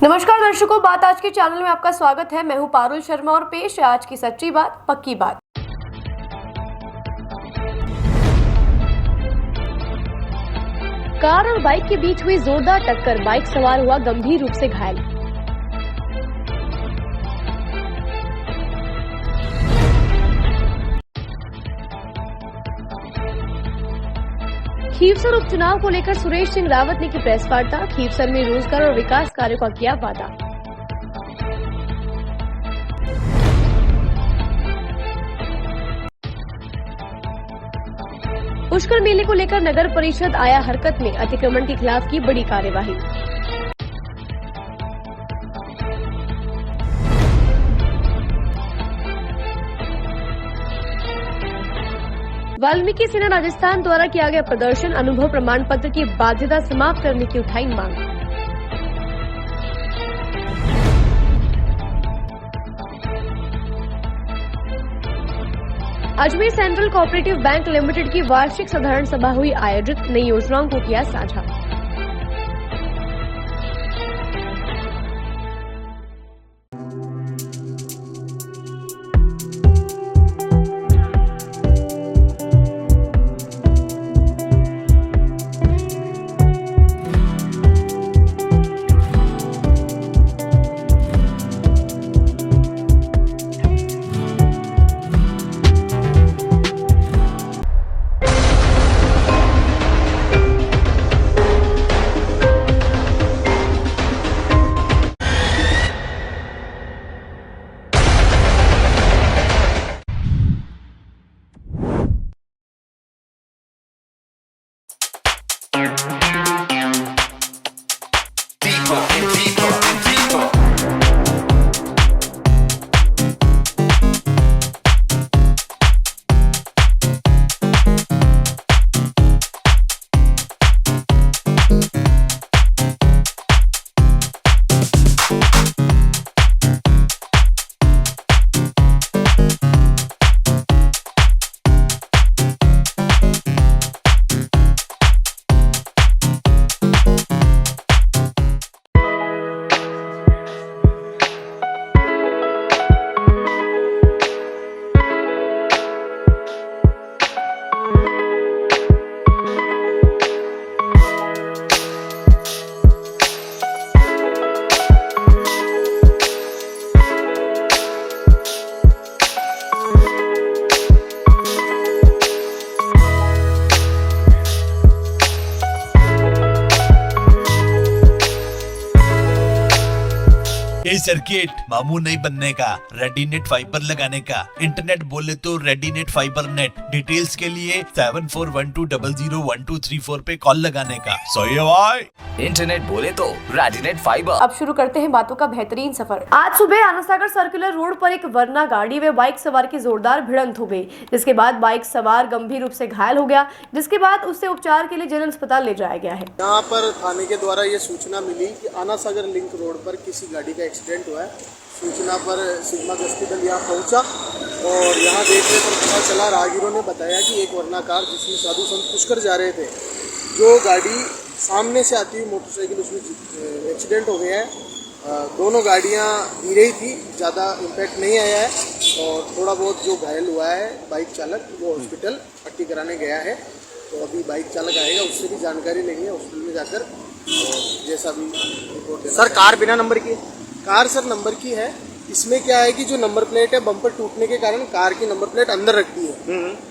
नमस्कार दर्शकों, बात आज के चैनल में आपका स्वागत है। मैं हूं पारुल शर्मा और पेश है आज की सच्ची बात पक्की बात। कार और बाइक के बीच हुई जोरदार टक्कर, बाइक सवार हुआ गंभीर रूप से घायल। खीवसर उपचुनाव को लेकर सुरेश सिंह रावत ने की प्रेस वार्ता। खीवसर में रोजगार और विकास कार्यों का किया वादा। पुष्कर मेले को लेकर नगर परिषद आया हरकत में, अतिक्रमण के खिलाफ की बड़ी कार्यवाही। वाल्मीकि सेना राजस्थान द्वारा किया गया प्रदर्शन, अनुभव प्रमाण पत्र की बाध्यता समाप्त करने की उठाई मांग। Ajmer central cooperative bank limited की वार्षिक साधारण सभा हुई आयोजित, नई योजनाओं को किया साझा। ये सर्किट मामू नहीं बनने का, रेडीनेट फाइबर लगाने का। इंटरनेट बोले तो रेडीनेट फाइबर नेट। डिटेल्स के लिए 7412001234 पे कॉल लगाने का। सही है भाई। इंटरनेट बोले तो रेडीनेट फाइबर। अब शुरू करते हैं बातों का बेहतरीन सफर। आज सुबह आनंद सर्कुलर रोड पर एक वर्ना गाड़ी व बाइक सवार की जोरदार भिड़ंत हो गई, जिसके बाद बाइक सवार गंभीर रूप से घायल हो गया, जिसके बाद उसे उपचार के लिए जनरल अस्पताल ले जाया गया है। यहाँ पर थाने के द्वारा ये सूचना मिली कि आना सागर लिंक रोड पर किसी गाड़ी का एक्सीडेंट हुआ है। सूचना पर सिग्मा गश्ती दल यहाँ पहुँचा और यहाँ देखने पर पता चला, राहगीरों ने बताया कि एक वर्ना कार जिसमें साधु संत पुष्कर जा रहे थे, जो गाड़ी सामने से आती हुई मोटरसाइकिल, उसमें एक्सीडेंट हो गया है। दोनों गाड़ियाँ धीरे ही थी, ज़्यादा इम्पैक्ट नहीं आया है और थोड़ा बहुत जो घायल हुआ है बाइक चालक, वो हॉस्पिटल पट्टी कराने गया है। तो अभी बाइक चालक आएगा, उससे भी जानकारी लेंगे हॉस्पिटल में जाकर, और जैसा भी रिपोर्ट। सर कार बिना नंबर की? कार सर नंबर की है। इसमें क्या है कि जो नंबर प्लेट है, बम्पर टूटने के कारण कार की नंबर प्लेट अंदर रख दी है,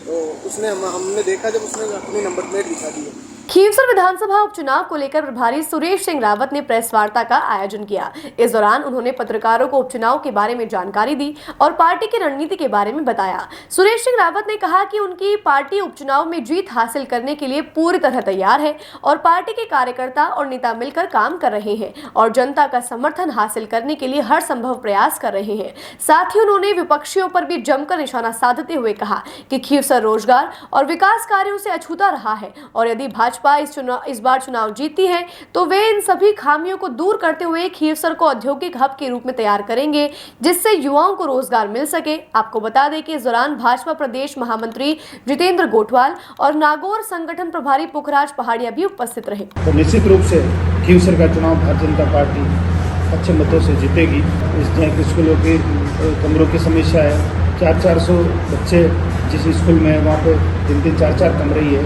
तो उसने हमने देखा जब उसने अपनी नंबर प्लेट दिखा दी है। खीवसर विधानसभा उपचुनाव को लेकर प्रभारी सुरेश सिंह रावत ने प्रेस वार्ता का आयोजन किया। इस दौरान उन्होंने पत्रकारों को उपचुनाव के बारे में जानकारी दी और पार्टी की रणनीति के बारे में बताया। सुरेश सिंह रावत ने कहा कि उनकी पार्टी उपचुनाव में जीत हासिल करने के लिए पूरी तरह तैयार है और पार्टी के कार्यकर्ता और नेता मिलकर काम कर रहे हैं और जनता का समर्थन हासिल करने के लिए हर संभव प्रयास कर रहे हैं। साथ ही उन्होंने विपक्षियों पर भी जमकर निशाना साधते हुए कहा कि खीवसर रोजगार और विकास कार्यों से अछूता रहा है और यदि भाजपा इस बार चुनाव जीतती है तो वे इन सभी खामियों को दूर करते हुए खीवसर को औद्योगिक हब के रूप में तैयार करेंगे, जिससे युवाओं को रोजगार मिल सके। आपको बता दें कि इस दौरान भाजपा प्रदेश महामंत्री जितेंद्र गोठवाल और नागौर संगठन प्रभारी पुखराज पहाड़िया भी उपस्थित रहे। तो निश्चित रूप से खीवसर का चुनाव भारतीय जनता पार्टी अच्छे मतों से जीतेगी। इस यहाँ के स्कूलों की कमरों की समस्या है, 400 बच्चे जिस स्कूल में है वहाँ पे 3-3, 4-4 कमरे ही है।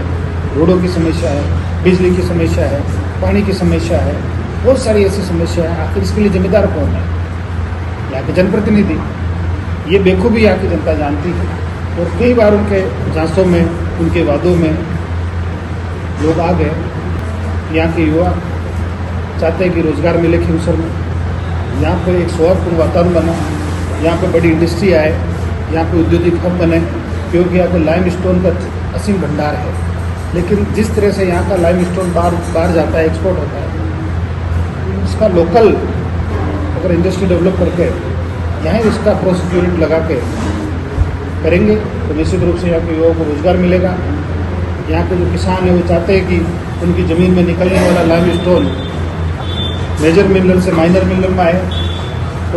रोडों की समस्या है, बिजली की समस्या है, पानी की समस्या है, बहुत सारी ऐसी समस्या है। आखिर इसके लिए जिम्मेदार कौन है? यहाँ के जनप्रतिनिधि। ये बेखूबी यहाँ की जनता जानती है और कई बार उनके झांसों में, उनके वादों में लोग आ गए। यहाँ के युवा चाहते हैं कि रोजगार मिले खिवसर में, यहाँ पे एक सौहार्दपूर्ण वातावरण बना, यहाँ पे बड़ी इंडस्ट्री आए, यहाँ पे औद्योगिक हब बने, क्योंकि यहाँ पे लाइम स्टोन का असीम भंडार है। लेकिन जिस तरह से यहाँ का लाइम स्टोन बाहर जाता है, एक्सपोर्ट होता है, उसका लोकल अगर इंडस्ट्री डेवलप करके यहाँ इसका प्रोसेस यूनिट लगा के करेंगे तो निश्चित रूप से यहाँ के युवाओं को रोजगार मिलेगा। यहाँ के जो किसान हैं वो चाहते हैं कि उनकी ज़मीन में निकलने वाला लाइम स्टोन मेजर मिनरल से माइनर मिनरल में आए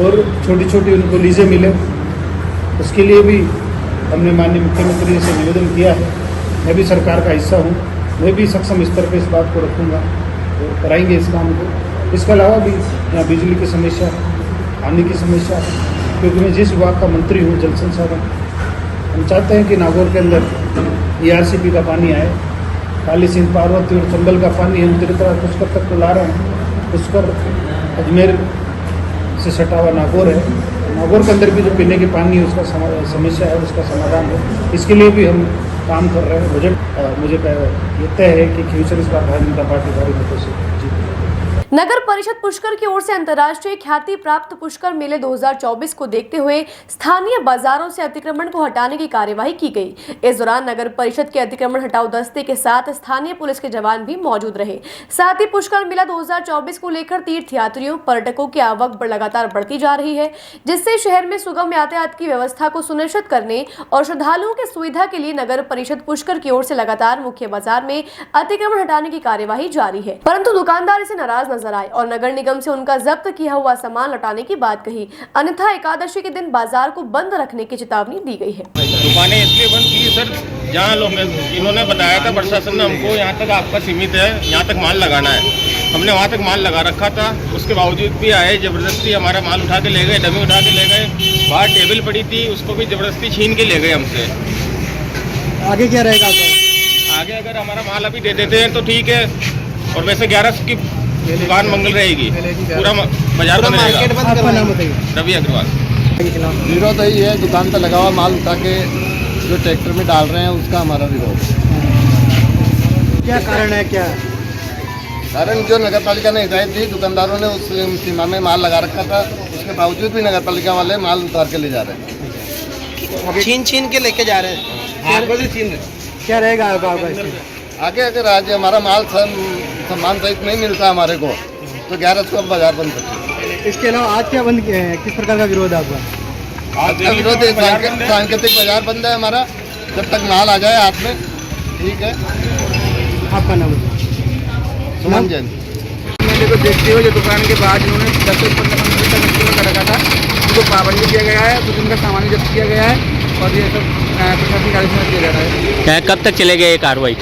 और छोटी छोटी उनको लीजें मिले। उसके लिए भी हमने माननीय मुख्यमंत्री से निवेदन किया है। मैं भी सरकार का हिस्सा हूँ, मैं भी सक्षम स्तर पर इस बात को रखूँगा, तो कराएंगे इस काम को। इसके अलावा भी यहाँ बिजली की समस्या, पानी की समस्या, क्योंकि मैं जिस विभाग का मंत्री हूँ, जल संसाधन, हम चाहते हैं कि नागौर के अंदर ERCP का पानी आए। काली सिंध, पार्वती और चंबल का पानी हम तिरतरा पुष्कर तक तो ला रहे हैं। पुष्कर अजमेर से सटा हुआ नागौर है, नागौर के अंदर भी जो पीने के पानी है उसका समस्या है, उसका समाधान है। इसके लिए भी हम काम कर रहे हैं। बजट मुझे ये तय है कि खिवसर इस बार भारतीय जनता पार्टी भारी मतों से जीतेगी। नगर परिषद पुष्कर की ओर से अंतर्राष्ट्रीय ख्याति प्राप्त पुष्कर मेले 2024 को देखते हुए स्थानीय बाजारों से अतिक्रमण को हटाने की कार्यवाही की गई। इस दौरान नगर परिषद के अतिक्रमण हटाओ दस्ते के साथ स्थानीय पुलिस के जवान भी मौजूद रहे। साथ ही पुष्कर मेला 2024 को लेकर तीर्थयात्रियों, पर्यटकों की आवक लगातार बढ़ती जा रही है, जिससे शहर में सुगम यातायात की व्यवस्था को सुनिश्चित करने और श्रद्धालुओं की सुविधा के लिए नगर परिषद पुष्कर की ओर से लगातार मुख्य बाजार में अतिक्रमण हटाने की कार्यवाही जारी है। परंतु दुकानदार इसे नाराज नजर आए और नगर निगम से उनका जब्त किया हुआ सामान लौटाने की बात कही, अन्यथा एकादशी के दिन बाजार को बंद रखने की चेतावनी दी गई है। दुकानें इसलिए बंद की सर, जहाँ लोग इन्होंने बताया था, प्रशासन ने हमको यहाँ तक आपका सीमित है, यहाँ तक माल लगाना है। हमने वहाँ तक माल लगा रखा था, उसके बावजूद भी आए, जबरदस्ती हमारा माल उठा के ले गए, डमी उठा के ले गए। बाहर टेबल पड़ी थी, उसको भी जबरदस्ती छीन के ले गए हमसे। आगे क्या रहेगा? आगे अगर हमारा माल अभी दे देते हैं तो ठीक है, और वैसे 11 की दुकान मंगल रहेगी, पूरा बाजार बंद रहेगा। रवि अग्रवाल। विरोध यही है, दुकान पर लगा हुआ माल उठा के जो ट्रैक्टर में डाल रहे हैं उसका हमारा विरोध। क्या कारण है? क्या कारण? जो नगर पालिका ने हिदायत दी, दुकानदारों ने उस सीमा में माल लगा रखा था, उसके बावजूद भी नगर पालिका वाले माल उतार के ले जा रहे हैं, छीन के लेके जा रहे हैं। आपको भी छीन क्या रहेगा आगे अगर आज हमारा माल सम्मान सहित नहीं मिलता हमारे को तो 11 को हम बाजार बंद करते हैं। इसके अलावा आज क्या बंद किया है? किस प्रकार का विरोध है आपका? आज का विरोध है, सांकेतिक बाजार बंद है हमारा, जब तक माल आ जाए हाथ में। ठीक है, आपका नाम? सुमन जैन। मेले को देखते हुए जो दुकान के बाद इन्होंने 10 से 15 मिनट कर रखा था, उनको पाबंदी किया गया है, कुछ उनका सामान जब्त किया गया है और ये सब प्रशासन कार्य से किया जा रहा है। कब तक चलेगी ये कार्रवाई?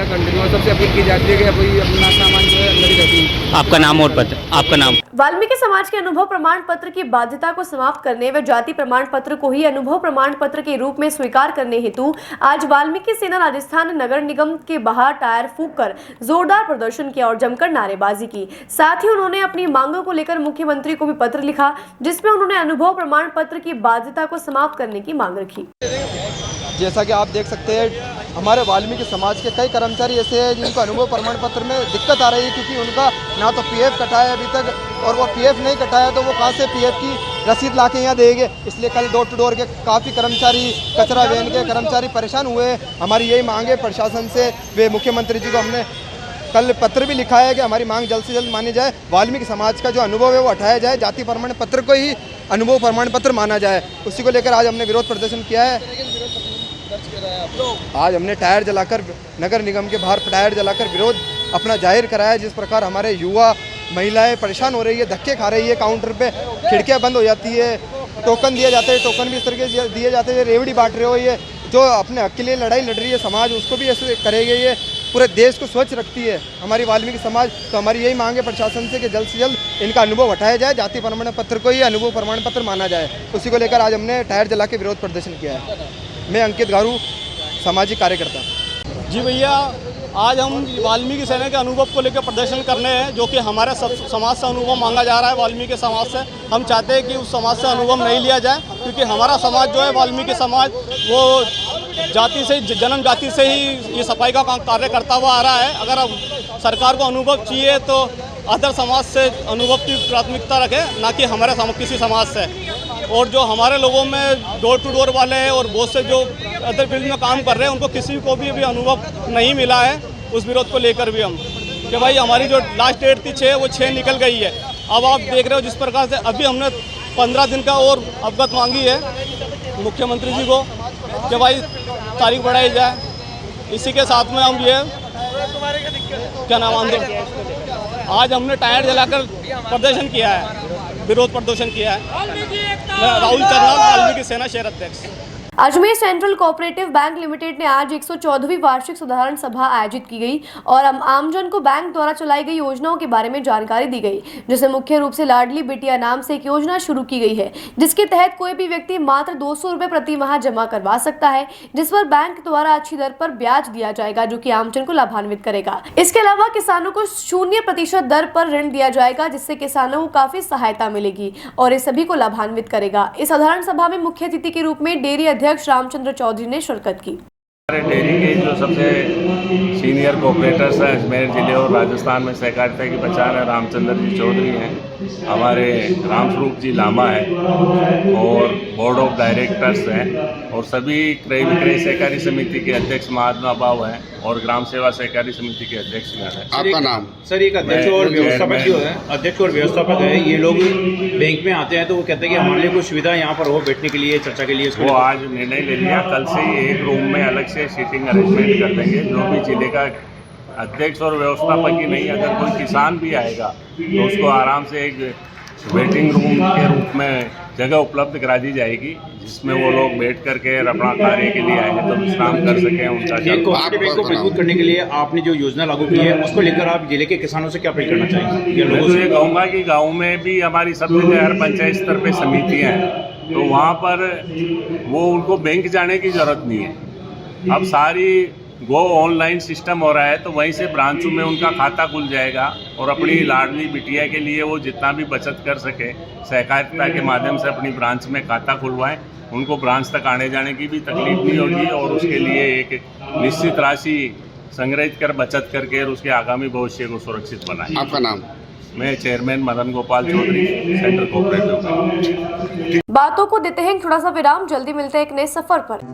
कंटिन्यू सबसे अपील की जाती है कि कोई अपना सामान जो है अंदर ही रखें। आपका नाम और पद? आपका नाम? वाल्मीकि समाज के अनुभव प्रमाण पत्र की बाध्यता को समाप्त करने व जाति प्रमाण पत्र को ही अनुभव प्रमाण पत्र के रूप में स्वीकार करने हेतु आज वाल्मीकि सेना राजस्थान नगर निगम के बाहर टायर फूंक कर जोरदार प्रदर्शन किया और जमकर नारेबाजी की। साथ ही उन्होंने अपनी मांगों को लेकर मुख्यमंत्री को भी पत्र लिखा, जिसमें उन्होंने अनुभव प्रमाण पत्र की बाध्यता को समाप्त करने की मांग रखी। जैसा कि आप देख सकते हैं, हमारे वाल्मीकि समाज के कई कर्मचारी ऐसे हैं जिनको अनुभव प्रमाण पत्र में दिक्कत आ रही है, क्योंकि उनका ना तो पीएफ कटा है अभी तक, और वो पीएफ नहीं कटाया तो वो कहाँ से पीएफ की रसीद ला के यहाँ देंगे। इसलिए कल डोर टू डोर के काफ़ी कर्मचारी, कचरा वैन के कर्मचारी परेशान हुए। हमारी यही मांग है प्रशासन से, वे मुख्यमंत्री जी को हमने कल पत्र भी लिखा है कि हमारी मांग जल्द से जल्द मानी जाए, वाल्मीकि समाज का जो अनुभव है वो हटाया जाए, जाति प्रमाण पत्र को ही अनुभव प्रमाण पत्र माना जाए। उसी को लेकर आज हमने विरोध प्रदर्शन किया है। आज हमने टायर जलाकर नगर निगम के बाहर टायर जलाकर विरोध अपना जाहिर कराया। जिस प्रकार हमारे युवा महिलाएं परेशान हो रही है, धक्के खा रही है, काउंटर पे खिड़कियां बंद हो जाती है, टोकन दिए जाते हैं, टोकन भी इस तरह दिए जाते हैं, रेवड़ी बांट रहे हो, ये जो अपने हक के लिए लड़ाई लड़ रही है समाज उसको भी ऐसे करेंगे। ये पूरे देश को स्वच्छ रखती है हमारी वाल्मीकि समाज। तो हमारी यही मांग है प्रशासन से कि जल्द से जल्द इनका अनुभव हटाया जाए, जाति प्रमाण पत्र को ही अनुभव प्रमाण पत्र माना जाए। उसी को लेकर आज हमने टायर जला के विरोध प्रदर्शन किया है। मैं अंकित गारू, सामाजिक कार्यकर्ता। जी भैया, आज हम वाल्मीकि सेना के अनुभव को लेकर प्रदर्शन करने हैं, जो कि हमारे समाज से अनुभव मांगा जा रहा है। वाल्मीकि समाज से हम चाहते हैं कि उस समाज से अनुभव नहीं लिया जाए, क्योंकि हमारा समाज जो है वाल्मीकि समाज, वो जाति से, जन्म जाति से ही ये सफाई का कार्य करता हुआ आ रहा है। अगर अब सरकार को अनुभव चाहिए तो अदर समाज से अनुभव की प्राथमिकता रखें, ना कि हमारे किसी समाज से। और जो हमारे लोगों में डोर टू डोर वाले हैं और बहुत से जो अदर फील्ड में काम कर रहे हैं, उनको किसी को भी अभी अनुभव नहीं मिला है। उस विरोध को लेकर भी हम कि भाई हमारी जो लास्ट डेट थी 6, वो 6 निकल गई है। अब आप देख रहे हो जिस प्रकार से अभी हमने 15 दिन का और अवगत मांगी है मुख्यमंत्री जी को कि भाई तारीख बढ़ाई जाए। इसी के साथ में हम ये क्या नाम आंदोलन, आज हमने टायर जलाकर प्रदर्शन किया है, विरोध प्रदर्शन किया है। मैं राहुल चरनाल, वाल्मीकि सेना शहर अध्यक्ष। Ajmer central cooperative bank limited ने आज 114वीं वार्षिक साधारण सभा आयोजित की गई और आमजन को बैंक द्वारा चलाई गई योजनाओं के बारे में जानकारी दी गई, जिसमें मुख्य रूप से लाडली बिटिया नाम से एक योजना शुरू की गई है, जिसके तहत कोई भी व्यक्ति मात्र 200 रुपये प्रति माह जमा करवा सकता है, जिस पर बैंक द्वारा अच्छी दर पर ब्याज दिया जाएगा, जो कि आमजन को लाभान्वित करेगा। इसके अलावा किसानों को 0% दर पर ऋण दिया जाएगा, जिससे किसानों को काफी सहायता मिलेगी और इस सभी को लाभान्वित करेगा। इस साधारण सभा में मुख्य अतिथि के रूप में डेयरी अध्यक्ष रामचंद्र चौधरी ने शिरकत की। हमारे डेयरी के जो सबसे सीनियर कोऑपरेटर्स हैं अजमेर जिले और राजस्थान में सहकारिता की पहचान है, रामचंद्र जी चौधरी हैं, हमारे रामस्वरूप जी लामा है और बोर्ड ऑफ डायरेक्टर्स हैं, और सभी क्रय विक्रय सहकारी समिति के अध्यक्ष महात्मा बाबू हैं और ग्राम सेवा सहकारी समिति के अध्यक्ष हैं। आपका नाम? सर, एक अध्यक्ष और व्यवस्थापक जो है, अध्यक्ष और व्यवस्थापक है, ये लोग बैंक में आते हैं तो वो कहते हैं कि हमारे लिए कुछ सुविधा यहाँ पर हो बैठने के लिए, चर्चा के लिए। वो आज निर्णय ले लिया, कल से ही एक रूम में अलग से सीटिंग अरेंजमेंट कर देंगे। जो भी जिले का अध्यक्ष और व्यवस्थापक ही नहीं, अगर कोई किसान भी आएगा तो उसको आराम से एक वेटिंग रूम के रूप में जगह उपलब्ध करा दी जाएगी, जिसमें वो लोग बैठ करके अपना कार्य के लिए आएंगे तो विश्राम कर सकें। उनका कोऑपरेटिव बैंक को मजबूत करने के लिए आपने जो योजना लागू की है, उसको लेकर आप जिले के किसानों से क्या अपील करना चाहेंगे? मैं तो ये कहूँगा कि गाँव में भी हमारी सब जगह हर पंचायत स्तर पर समितियाँ हैं, तो वहाँ पर वो उनको बैंक जाने की जरूरत नहीं है। अब सारी वो ऑनलाइन सिस्टम हो रहा है, तो वहीं से ब्रांचों में उनका खाता खुल जाएगा और अपनी लाडली बिटिया के लिए वो जितना भी बचत कर सके सहकारिता के माध्यम से अपनी ब्रांच में खाता खुलवाएं। उनको ब्रांच तक आने जाने की भी तकलीफ नहीं होगी और उसके लिए एक निश्चित राशि संग्रहित कर बचत करके और उसके आगामी भविष्य को सुरक्षित बनाएं। आपका नाम? मैं chairman Madan Gopal Chaudhary, central cooperative. बातों को देते हैं थोड़ा सा विराम, जल्दी मिलते हैं एक नए सफर पर।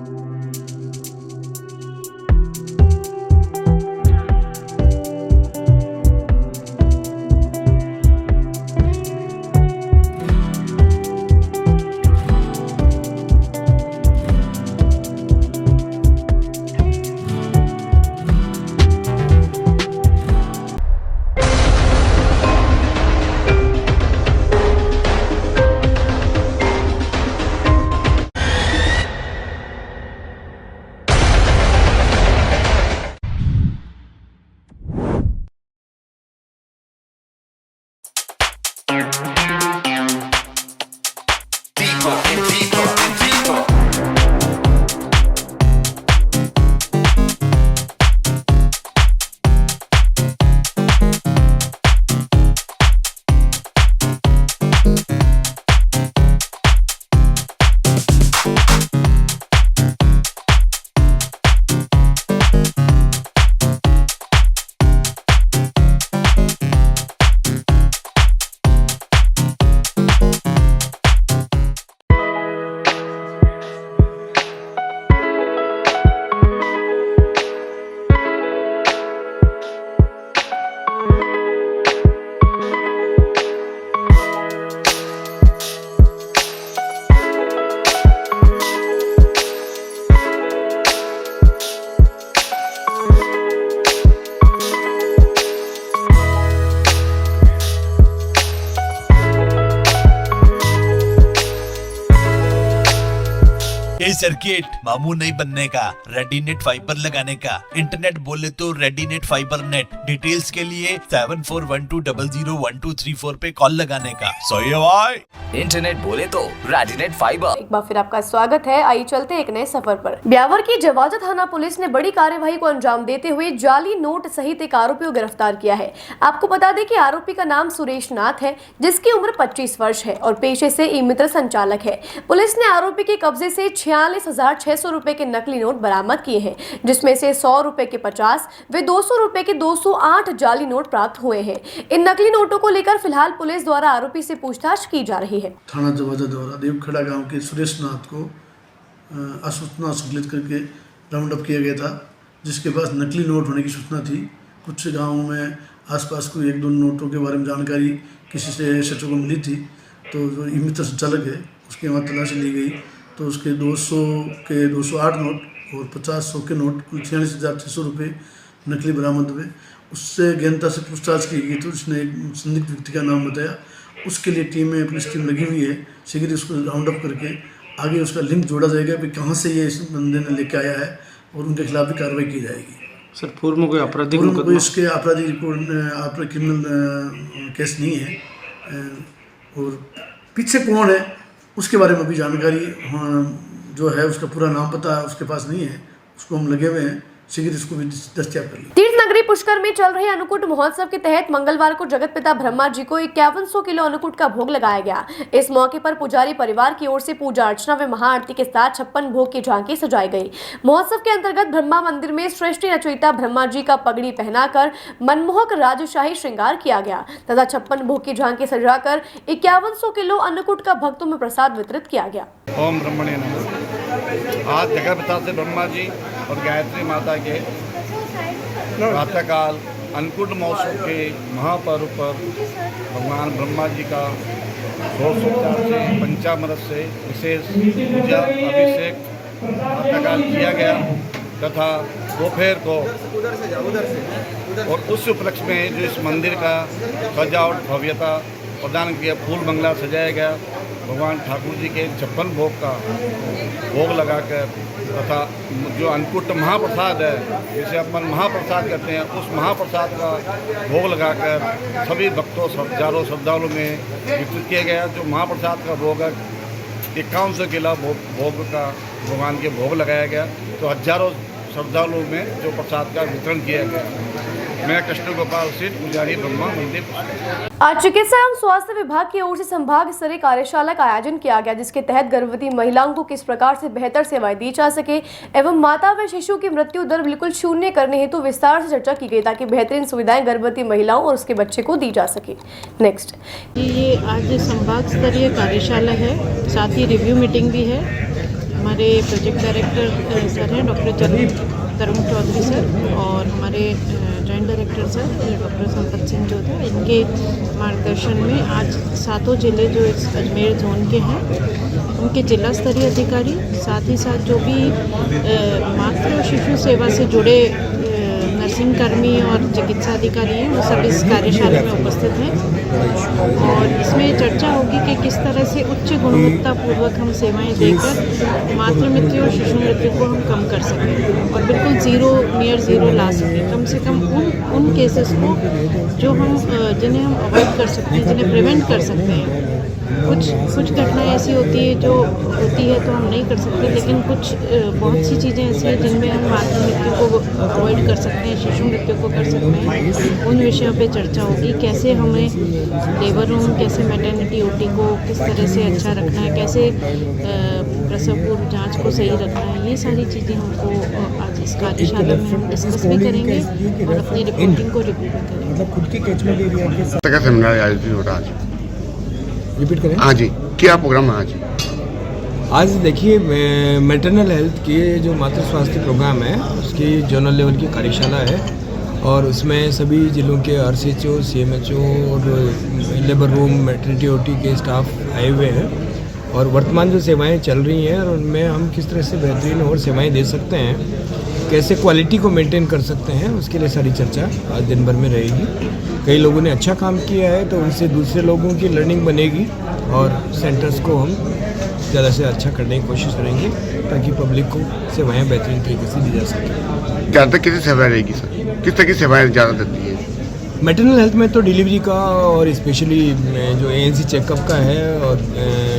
सर्किट मामू नहीं बनने का, रेडीनेट फाइबर लगाने का, इंटरनेट बोले तो रेडीनेट फाइबर नेट। डिटेल्स के लिए 7412001234 पे कॉल लगाने का। सही है भाई। इंटरनेट बोले तो रेडिनेट फाइबर। एक बार फिर आपका स्वागत है। आइए चलते एक नए सफर पर। ब्यावर की जवाजा थाना पुलिस ने बड़ी कार्यवाही को अंजाम देते हुए जाली नोट सहित एक आरोपी को गिरफ्तार किया है। आपको बता दें कि आरोपी का नाम सुरेश नाथ है, जिसकी उम्र 25 वर्ष है और पेशे से ई-मित्र संचालक है। पुलिस ने आरोपी के कब्जे से 46,600 रुपए के नकली नोट बरामद किए हैं, जिसमें से 100 रुपए के 50 व 200 रुपए के 208 जाली नोट प्राप्त हुए हैं। इन नकली नोटों को लेकर फिलहाल पुलिस द्वारा आरोपी से पूछताछ की जा रही है। थाना जवाजा द्वारा देवखड़ा गांव के सुरेश नाथ को असूचना संकलित करके राउंड अप किया गया था, जिसके पास नकली नोट होने की सूचना थी। कुछ गांवों में आसपास कोई 1-2 नोटों के बारे में जानकारी किसी से एसएचओ को मिली थी, तो जो ई-मित्र संचालक है उसके वहाँ तलाशी ली गई, तो उसके 200 के 208 नोट और 50-100 के नोट कुल 46,600 रुपये नकली बरामद हुए। उससे गहनता से पूछताछ की गई तो उसने एक संदिग्ध व्यक्ति का नाम बताया। उसके लिए पुलिस टीम लगी हुई है। शीघ्र उसको राउंड अप करके आगे उसका लिंक जोड़ा जाएगा कि कहाँ से ये इस बंदे ने लेके आया है और उनके खिलाफ भी कार्रवाई की जाएगी। सर पूर्व में कोई आपराधिक कोई इसके आपराधिक रिकॉर्ड क्रिमिनल केस नहीं है, और पीछे कौन है उसके बारे में भी जानकारी जो है उसका पूरा नाम पता उसके पास नहीं है। उसको हम लगे हुए हैं, शीघ्र इसको भी दस्तयाब कर लें। तीर्थ नगरी पुष्कर में चल रहे अन्नकूट महोत्सव के तहत मंगलवार को जगत पिता ब्रह्मा जी को 5100 किलो अन्नकूट का भोग लगाया गया। इस मौके पर पुजारी परिवार की ओर से पूजा अर्चना व महाआरती के साथ 56 भोग की झांकी सजाई गई। महोत्सव के अंतर्गत ब्रह्मा मंदिर में सृष्टि रचयिता ब्रह्मा जी का पगड़ी पहनाकर मनमोहक राजशाही श्रृंगार किया गया तथा 56 भोग की झांकी सजाकर 5100 किलो अन्नकूट का भक्तों में प्रसाद वितरित किया गया। ओम ब्रह्मणे नमः। आज जगत पिता से ब्रह्मा जी और गायत्री माता के प्रातःकाल अन्नकूट महोत्सव के महापर्व पर भगवान ब्रह्मा जी का षोडशोपचार से पंचामृत से विशेष पूजा अभिषेक प्रातःकाल किया गया तथा दोपहर को और उस उपलक्ष्य में जो इस मंदिर का सजावट भव्यता प्रदान किया, फूल बंगला सजाया गया। भगवान ठाकुर जी के 56 भोग का भोग लगाकर तथा जो अन्नकूट महाप्रसाद है, जिसे अपन महाप्रसाद कहते हैं, उस महाप्रसाद का भोग लगाकर सभी भक्तों हजारों श्रद्धालुओं में वितरित किया गया। जो महाप्रसाद का भोग है 5100 किलो भोग का भगवान के भोग लगाया गया, तो हजारों श्रद्धालुओं में जो प्रसाद का वितरण किया गया। मैं कृष्ण गोपाल सिंह, पुजारी ब्रह्मा मंदिर। आज चिकित्सा एवं स्वास्थ्य विभाग की ओर से संभाग स्तरीय कार्यशाला का आयोजन किया गया, जिसके तहत गर्भवती महिलाओं को किस प्रकार से बेहतर सेवाएं दी जा सके एवं माता व शिशु की मृत्यु दर बिल्कुल शून्य करने हेतु विस्तार से चर्चा की गई, ताकि बेहतरीन सुविधाएं गर्भवती महिलाओं और उसके बच्चे को दी जा सके। नेक्स्ट, ये आज संभाग स्तरीय कार्यशाला है, साथ ही रिव्यू मीटिंग भी है। हमारे प्रोजेक्ट डायरेक्टर सर हैं डॉक्टर तरुण चौधरी सर, और हमारे joint director sir doctor Sampat Singh Jodha, इनके मार्गदर्शन में आज 7 जिले जो इस अजमेर जोन के हैं उनके जिला स्तरीय अधिकारी, साथ ही साथ जो भी मातृ और शिशु सेवा से जुड़े नर्सिंग कर्मी और चिकित्सा अधिकारी हैं, वो सब इस कार्यशाला में उपस्थित हैं। और इसमें चर्चा होगी कि किस तरह से उच्च गुणवत्तापूर्वक हम सेवाएं देकर मातृ मृत्यु और शिशु मृत्यु को हम कम कर सकें और बिल्कुल नियर ज़ीरो ला सकें। कम से कम उन केसेस को जो हम जिन्हें हम अवॉइड कर सकते हैं, जिन्हें प्रिवेंट कर सकते हैं। कुछ घटनाएं ऐसी होती है जो होती है तो हम नहीं कर सकते, लेकिन कुछ बहुत सी चीज़ें ऐसी हैं जिनमें हम मातृ मृत्यु को अवॉइड कर सकते हैं, शिशु मृत्यु को कर सकते हैं। उन विषयों पे चर्चा होगी, कैसे हमें लेबर रूम, कैसे मैटरनिटी ओटी को किस तरह से अच्छा रखना है, कैसे प्रसव पूर्व जाँच को सही रखना है। ये सारी चीज़ें हमको आज इस कार्यशाला में हम डिस्कस भी करेंगे और अपनी रिपोर्टिंग को रिव्यू भी करेंगे। मतलब खुद की कैचमेंट एरिया के सेमिनार आयोजित हो रहा है। रिपीट करें। हाँ जी, क्या प्रोग्राम है आज देखिए, मैटरनल हेल्थ की जो मातृ स्वास्थ्य प्रोग्राम है उसकी जोनल लेवल की कार्यशाला है, और उसमें सभी जिलों के RCHO, CMHO और लेबर रूम, मैटरनिटी ओटी के स्टाफ आए हुए हैं, और वर्तमान जो सेवाएं चल रही हैं और उनमें हम किस तरह से बेहतरीन और सेवाएं दे सकते हैं, कैसे क्वालिटी को मेंटेन कर सकते हैं, उसके लिए सारी चर्चा आज दिन भर में रहेगी। कई लोगों ने अच्छा काम किया है तो उनसे दूसरे लोगों की लर्निंग बनेगी और सेंटर्स को हम ज़्यादा से अच्छा करने की कोशिश करेंगे ताकि पब्लिक को सेवाएं बेहतरीन तरीके से दी जा सके। ज़्यादातर कितनी सेवाएं रहेगी सर, किस तरह की सेवाएं ज़्यादा देती है? मैटरनल हेल्थ में तो डिलीवरी का और स्पेशली जो ANC चेकअप का है और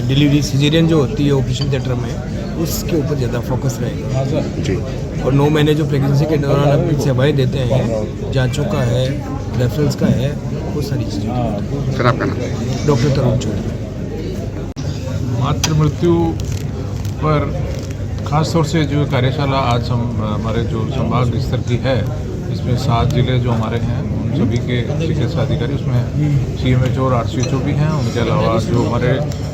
डिलीवरी सिजेरियन जो होती है ऑपरेशन थिएटर में उसके ऊपर ज़्यादा फोकस रहेगा जी। और 9 महीने जो प्रेगनेंसी के दौरान अपनी सेवाएं देते हैं, जांचों का है, रेफरेंस का है, वो सारी चीज़ें। सर आपका नाम? डॉक्टर तरुण चौधरी। मातृ मृत्यु पर ख़ास तौर से जो कार्यशाला आज हम हमारे जो संभाग स्तर की है, इसमें 7 जिले जो हमारे हैं उन सभी के चिकित्सा अधिकारी, उसमें CMHO और RCHO भी हैं। उनके अलावा जो हमारे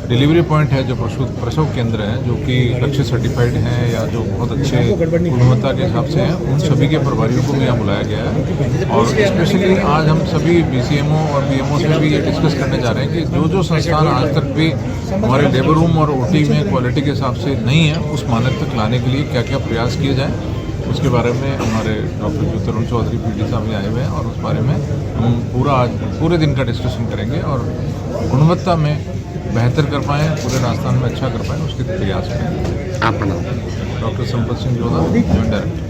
डिलीवरी पॉइंट है, जो प्रसव केंद्र हैं जो कि लक्ष्य सर्टिफाइड हैं या जो बहुत अच्छे गुणवत्ता के हिसाब से हैं, उन सभी के प्रभारियों को भी यहाँ बुलाया गया है। और स्पेशली आज हम सभी BCMO और BMO से भी ये डिस्कस करने जा रहे हैं कि जो संस्थान आज तक भी हमारे लेबर रूम और OT में क्वालिटी के हिसाब से नहीं है, उस मानक तक लाने के लिए क्या क्या प्रयास किए जाएँ, उसके बारे में हमारे डॉक्टर तरुण चौधरी PD साहब भी आए हुए हैं और उस बारे में हम पूरे दिन का डिस्कशन करेंगे और गुणवत्ता में बेहतर कर पाएँ, पूरे राजस्थान में अच्छा कर पाएँ, उसके प्रयास करेंगे। आपका नाम? Doctor Sampat Singh Jodha, joint director.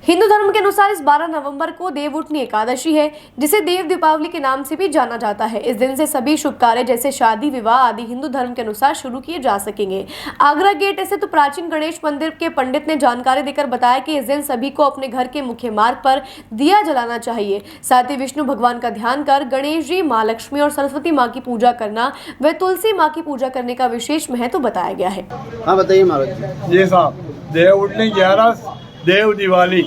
Hindu धर्म के अनुसार इस 12 नवंबर को देवउठनी एकादशी है, जिसे देव दीपावली के नाम से भी जाना जाता है। इस दिन से सभी शुभ कार्य जैसे शादी, विवाह आदि हिंदू धर्म के अनुसार शुरू किए जा सकेंगे। आगरा गेट स्थित प्राचीन गणेश मंदिर के पंडित ने जानकारी देकर बताया कि इस दिन सभी को अपने घर के मुख्य मार्ग पर दिया जलाना चाहिए। साथ ही विष्णु भगवान का ध्यान कर गणेश जी, माँ लक्ष्मी और सरस्वती माँ की पूजा करना व तुलसी माँ की पूजा करने का विशेष महत्व बताया गया है। हाँ बताइए महाराज जी। साहब, देवउठनी 11 देव दिवाली,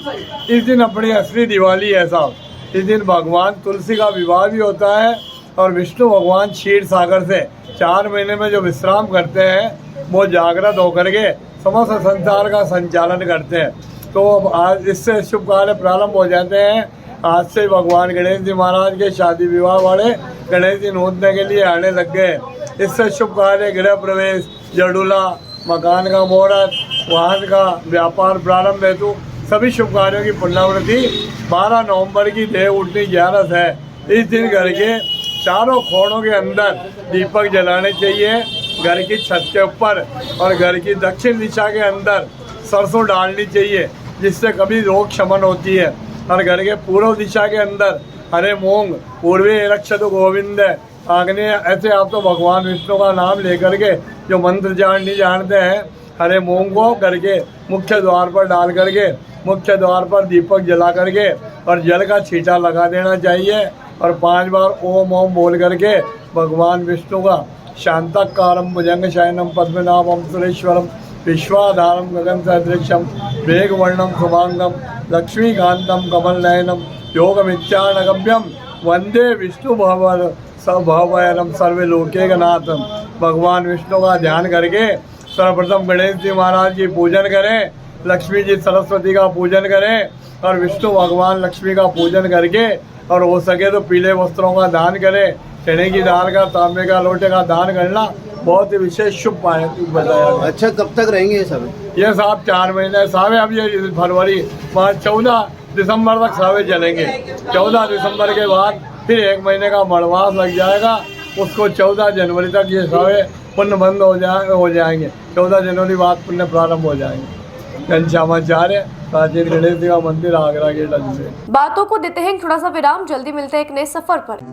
इस दिन अपनी असली दिवाली है साहब। इस दिन भगवान तुलसी का विवाह भी होता है और विष्णु भगवान क्षीर सागर से 4 महीने में जो विश्राम करते हैं वो जागृत होकर के समस्त संसार का संचालन करते हैं। तो आज इससे शुभ कार्य प्रारंभ हो जाते हैं। आज से भगवान गणेश जी महाराज के शादी विवाह वाले गणेश जी नोतने के लिए आने लग गए। इससे शुभ कार्य, गृह प्रवेश, जड़ूला, मकान का मुहूर्त, वाहन का व्यापार प्रारंभ हेतु सभी शुभ कार्यों की पुनरावृत्ति 12 नवंबर की देवउठनी 11 है। इस दिन घर के चारों कोनों के अंदर दीपक जलाने चाहिए। घर की छत के ऊपर और घर की दक्षिण दिशा के अंदर सरसों डालनी चाहिए, जिससे कभी रोग शमन होती है। और घर के पूर्व दिशा के अंदर हरे मूंग, पूर्वी रक्षत गोविंद, आग्नेय, ऐसे आप तो भगवान विष्णु का नाम लेकर के जो मंत्र नहीं जानते हैं, हरे मूंग को करके मुख्य द्वार पर डाल करके मुख्य द्वार पर दीपक जला करके और जल का छींटा लगा देना चाहिए। और 5 बार ओम ओम बोल करके भगवान विष्णु का शांताकारम भुजंग शयनम पद्मनाभम सुरेश्वरम विश्वाधारम गगन सदृशम वेगवर्णम शुभांगम लक्ष्मीकांतम कमल नयनम योगमिच्छानगम्यम वंदे विष्णु भवन भवयनम सर्वे लोके नाथम। भगवान विष्णु का ध्यान करके सर्वप्रथम गणेश जी महाराज की पूजन करें, लक्ष्मी जी सरस्वती का पूजन करें और विष्णु भगवान लक्ष्मी का पूजन करके और हो सके तो पीले वस्त्रों का दान करें। चने की दाल का, तांबे का लोटे का दान करना बहुत ही विशेष शुभ बताया। अच्छा, कब तक रहेंगे ये सब? ये साहब 4 महीने सावे, अब ये फरवरी 14 दिसंबर तक सावे चलेंगे। 14 दिसंबर के बाद फिर 1 महीने का मड़वास लग जाएगा, उसको 14 जनवरी तक ये सावे पुण्य बंद हो जाएंगे। 14 जनवरी बाद पुण्य प्रारंभ हो जाएंगे। घनश्यामाचार्य, प्राचीन गणेश जी का मंदिर, आगरा गेट अजमेर। बातों को देते हैं थोड़ा सा विराम, जल्दी मिलते हैं एक नए सफर पर।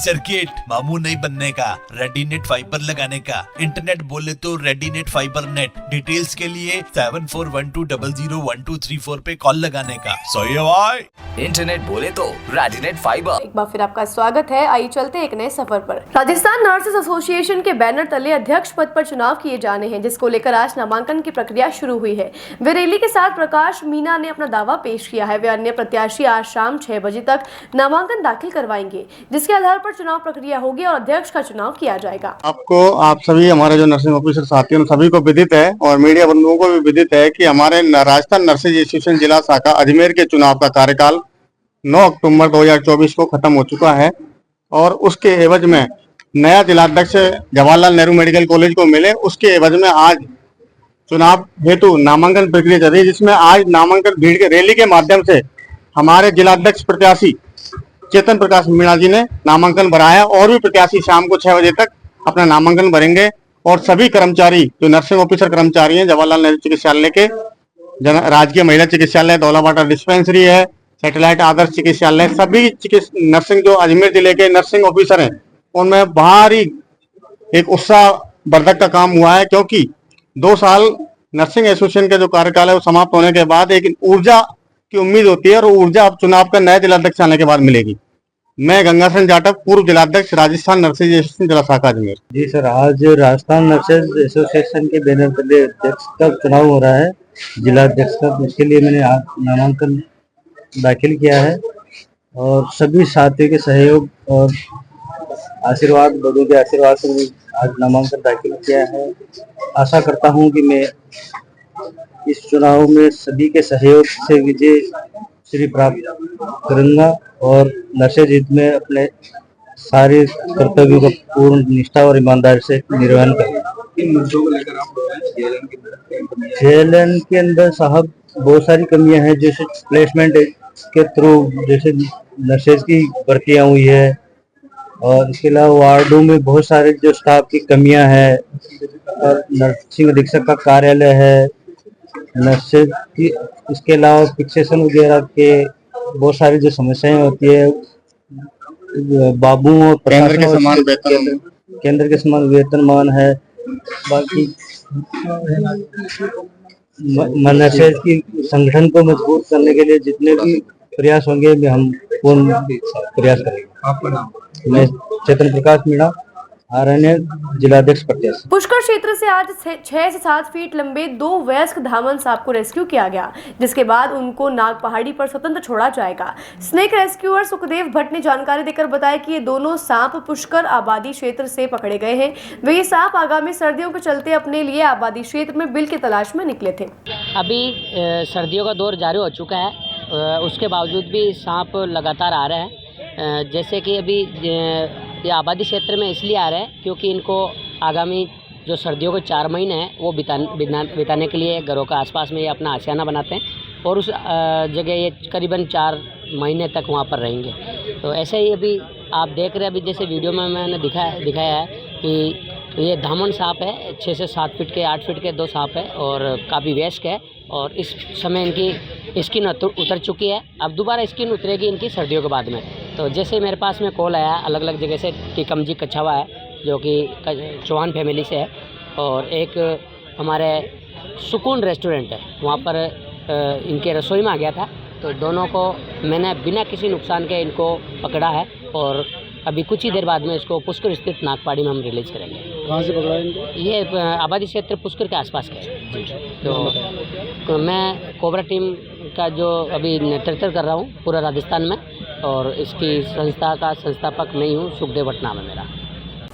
सर्किट मामू नहीं बनने का, रेडीनेट फाइबर लगाने का, इंटरनेट बोले तो रेडीनेट फाइबर नेट। डिटेल्स के लिए 7412001234 पे कॉल लगाने का। सही है भाई। इंटरनेट बोले तो रेडिनेट फाइबर। एक बार फिर आपका स्वागत है। आइए चलते एक नए सफर पर। राजस्थान नर्सेस एसोसिएशन के बैनर तले अध्यक्ष पद पर चुनाव किए जाने हैं, जिसको लेकर आज नामांकन की प्रक्रिया शुरू हुई है। वे रैली के साथ प्रकाश मीना ने अपना दावा पेश किया है। वे अन्य प्रत्याशी आज शाम 6 बजे तक नामांकन दाखिल करवाएंगे, जिसके आधार पर चुनाव प्रक्रिया होगी और अध्यक्ष का चुनाव किया जाएगा। आप सभी हमारे जो नर्सिंग ऑफिसर साथियों सभी को विदित है और मीडिया बंधुओं को भी विदित है कि हमारे राजस्थान नर्सेज एसोसिएशन जिला शाखा अजमेर के चुनाव का कार्यकाल 9 अक्टूबर 2024 को खत्म हो चुका है और उसके एवज में नया जिलाध्यक्ष जवाहरलाल नेहरू मेडिकल कॉलेज को मिले। उसके एवज में आज चुनाव हेतु नामांकन प्रक्रिया चल रही है, जिसमें आज नामांकन भीड़ के रैली के माध्यम से हमारे जिलाध्यक्ष प्रत्याशी चेतन प्रकाश मीणा जी ने नामांकन भरा है और भी प्रत्याशी शाम को 6 बजे तक अपना नामांकन भरेंगे। और सभी कर्मचारी जो नर्सिंग ऑफिसर कर्मचारी हैं, जवाहरलाल नेहरू चिकित्सालय के राजकीय महिला चिकित्सालय दौलाबाटा डिस्पेंसरी है, सैटेलाइट आदर्श चिकित्सालय, सभी नर्सिंग जो अजमेर जिले के नर्सिंग ऑफिसर हैं उनमें भारी एक उत्साहवर्धक का काम हुआ है, क्योंकि 2 साल नर्सिंग एसोसिएशन का जो कार्यकाल है वो समाप्त होने के बाद एक ऊर्जा की उम्मीद होती है और ऊर्जा अब चुनाव का नया जिलाध्यक्ष आने के बाद मिलेगी। मैं गंगासन जाटव, पूर्व जिलाध्यक्ष राजस्थान नर्सेज एसोसिएशन जिला शाखा अजमेर। जी सर, आज राजस्थान नर्सेज एसोसिएशन के बैनर तले अध्यक्ष का चुनाव हो रहा है, जिलाध्यक्ष का। उसके लिए मैंने आज नामांकन दाखिल किया है और सभी साथियों के सहयोग और आशीर्वाद, बड़ों के आशीर्वाद से आज नामांकन दाखिल किया है। आशा करता हूं कि मैं इस चुनाव में सभी के सहयोग से विजय श्री प्राप्त करूंगा और नर्सेज हित में अपने सारे कर्तव्यों का पूर्ण निष्ठा और ईमानदारी से निर्वहन करूंगा। जेएलएन के अंदर साहब बहुत सारी कमियां हैं, जैसे प्लेसमेंट के थ्रू जैसे नर्सेज की भर्तियां हुई है और इसके अलावा वार्डों में बहुत सारे जो स्टाफ की कमियां हैं और नर्सिंग अधीक्षक का कार्यालय है, नर्सेज की इसके अलावा फिक्सेशन वगैरह के बहुत सारी जो समस्याएं होती है, बाबू और केंद्र के समान वेतनमान है। बाकी नर्सेज की संगठन को मजबूत करने के लिए जितने भी प्रयास होंगे हम पूर्ण प्रयास करेंगे। आपका नाम? मैं चेतन प्रकाश मीणा, आरएनए जिलाध्यक्ष प्रत्याशी। पुष्कर क्षेत्र से आज 6 से 7 फीट लंबे 2 वयस्क धामन सांप को रेस्क्यू किया गया, जिसके बाद उनको नाग पहाड़ी पर स्वतंत्र छोड़ा जाएगा। स्नेक रेस्क्यूअर सुखदेव भट्ट ने जानकारी देकर बताया कि ये दोनों सांप पुष्कर आबादी क्षेत्र से पकड़े गए हैं। वे ये सांप आगामी सर्दियों के चलते अपने लिए आबादी क्षेत्र में बिल की तलाश में निकले थे। अभी सर्दियों का दौर जारी हो चुका है, उसके बावजूद भी सांप लगातार आ रहे हैं। जैसे कि अभी ये आबादी क्षेत्र में इसलिए आ रहे हैं क्योंकि इनको आगामी जो सर्दियों के 4 महीने हैं वो बिताने के लिए घरों के आसपास में ये अपना आशियाना बनाते हैं और उस जगह ये करीबन 4 महीने तक वहाँ पर रहेंगे। तो ऐसे ही अभी आप देख रहे हैं, अभी जैसे वीडियो में मैंने दिखाया है कि ये धामन सांप है, 6 से 7 फीट के 8 फीट के 2 सांप है और काफ़ी वयस्क है और इस समय इनकी स्किन उतर चुकी है। अब दोबारा स्किन उतरेगी इनकी सर्दियों के बाद में। तो जैसे मेरे पास में कॉल आया अलग अलग जगह से, टीकमजी कछावा है जो कि चौहान फैमिली से है और एक हमारे सुकून रेस्टोरेंट है, वहाँ पर इनके रसोई में आ गया था। तो दोनों को मैंने बिना किसी नुकसान के इनको पकड़ा है और अभी कुछ ही देर बाद में इसको पुष्कर स्थित नागपाड़ी में हम रिलीज करेंगे। कहाँ से पकड़ा इनको? ये आबादी क्षेत्र पुष्कर के आसपास का है जी। तो मैं कोबरा टीम का जो अभी नेतृत्व कर रहा हूँ पूरा राजस्थान में और इसकी संस्था का संस्थापक नहीं हूँ, सुखदेव भट्ट नाम है मेरा।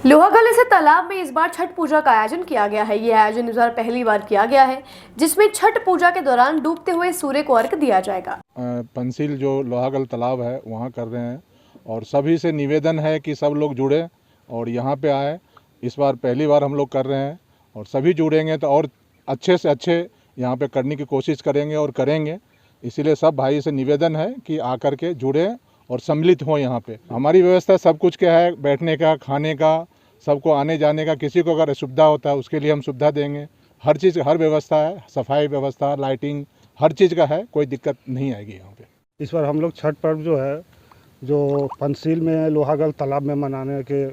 लोहागले से तालाब में इस बार छठ पूजा का आयोजन किया गया है। ये आयोजन इस बार पहली बार किया गया है, जिसमें छठ पूजा के दौरान डूबते हुए सूर्य को अर्घ्य दिया जाएगा। पंसील जो लोहागल तालाब है वहाँ कर रहे हैं और सभी से निवेदन है कि सब लोग जुड़े और यहाँ पे आए। इस बार पहली बार हम लोग कर रहे हैं और सभी जुड़ेंगे तो और अच्छे से अच्छे यहाँ पे करने की कोशिश करेंगे और करेंगे। इसीलिए सब भाई से निवेदन है कि आकर के जुड़े और सम्मिलित हो। यहाँ पे हमारी व्यवस्था सब कुछ क्या है, बैठने का, खाने का, सबको आने जाने का। किसी को अगर असुविधा होता है उसके लिए हम सुविधा देंगे। हर चीज़, हर व्यवस्था है, सफाई व्यवस्था, लाइटिंग, हर चीज़ का है, कोई दिक्कत नहीं आएगी यहाँ पे। इस बार हम लोग छठ पर्व जो है जो पंचशील में लोहागल तालाब में मनाने के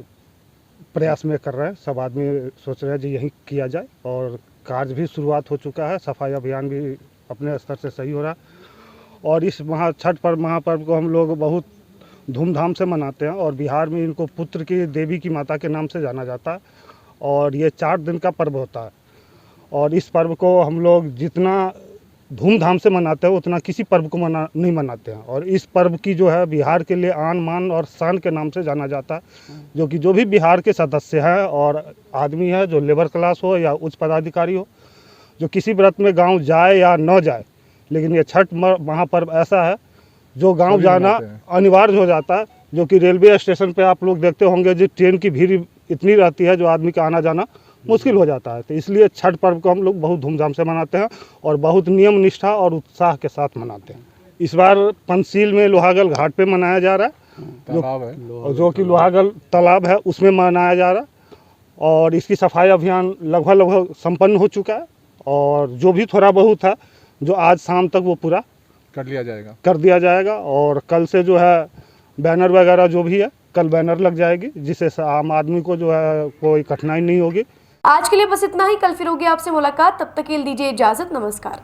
प्रयास में कर रहे हैं। सब आदमी सोच रहे हैं जी यहीं किया जाए और कार्य भी शुरुआत हो चुका है। सफाई अभियान भी अपने स्तर से सही हो रहा है और इस छठ पर्व महापर्व को हम लोग बहुत धूमधाम से मनाते हैं और बिहार में इनको पुत्र की देवी की माता के नाम से जाना जाता है और ये 4 दिन का पर्व होता है और इस पर्व को हम लोग जितना धूमधाम से मनाते हैं उतना किसी पर्व को नहीं मनाते हैं और इस पर्व की जो है बिहार के लिए आन मान और शान के नाम से जाना जाता है। जो भी बिहार के सदस्य हैं और आदमी है जो लेबर क्लास हो या उच्च पदाधिकारी हो, जो किसी व्रत में गांव जाए या न जाए, लेकिन ये छठ महापर्व ऐसा है जो गांव जाना अनिवार्य हो जाता है। जो कि रेलवे स्टेशन पे आप लोग देखते होंगे जी ट्रेन की भीड़ इतनी रहती है जो आदमी का आना जाना मुश्किल हो जाता है। तो इसलिए छठ पर्व को हम लोग बहुत धूमधाम से मनाते हैं और बहुत नियम निष्ठा और उत्साह के साथ मनाते हैं। इस बार पंचशील में लोहागल घाट पे मनाया जा रहा है, जो कि लोहागल तालाब है उसमें मनाया जा रहा है और इसकी सफाई अभियान लगभग संपन्न हो चुका है और जो भी थोड़ा बहुत है जो आज शाम तक वो पूरा कर दिया जाएगा और कल से जो है बैनर वगैरह जो भी है कल बैनर लग जाएगी जिससे आम आदमी को जो है कोई कठिनाई नहीं होगी। आज के लिए बस इतना ही। कल फिर होगी आपसे मुलाकात, तब तक के लिए दीजिए इजाजत। नमस्कार।